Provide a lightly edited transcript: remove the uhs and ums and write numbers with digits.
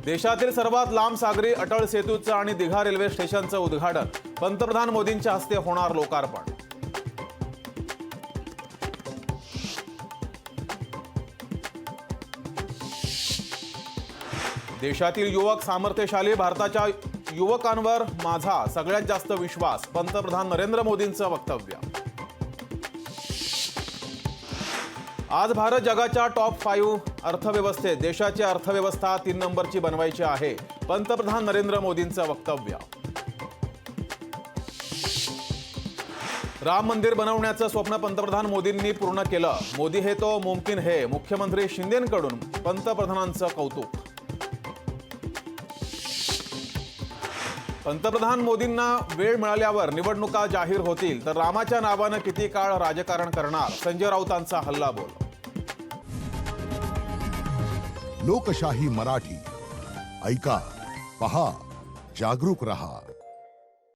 देशातील सर्वात लांब सागरी अटल सेतूचं आणि दिघा रेल्वे स्टेशनचं उद्घाटन पंतप्रधान मोदींच्या हस्ते होणार लोकार्पण। देशातील युवक सामर्थ्यशाली, भारताच्या युवकांवर माझा सगळ्यात जास्त विश्वास, पंतप्रधान नरेंद्र मोदींचं वक्तव्य। आज भारत जगाच्या टॉप 5 अर्थव्यवस्थेत, देशाची अर्थव्यवस्था 3 नंबरची बनवायची आहे, पंतप्रधान नरेंद्र मोदींचं वक्तव्य। राम मंदिर बनवण्याचं स्वप्न पंतप्रधान मोदींनी पूर्ण केलं, मोदी है तो मुमकिन है, मुख्यमंत्री शिंदेंकडून पंतप्रधानांचं कौतुक। पंतप्रधान मोदींना वेळ मिळाल्यावर निवडणुका जाहीर होतील तर रामाच्या नावानं किती काळ राजकारण करणार, संजय राऊतांचा हल्लाबोल। लोकशाही मराठी ऐका, पहा, जागरूक रहा।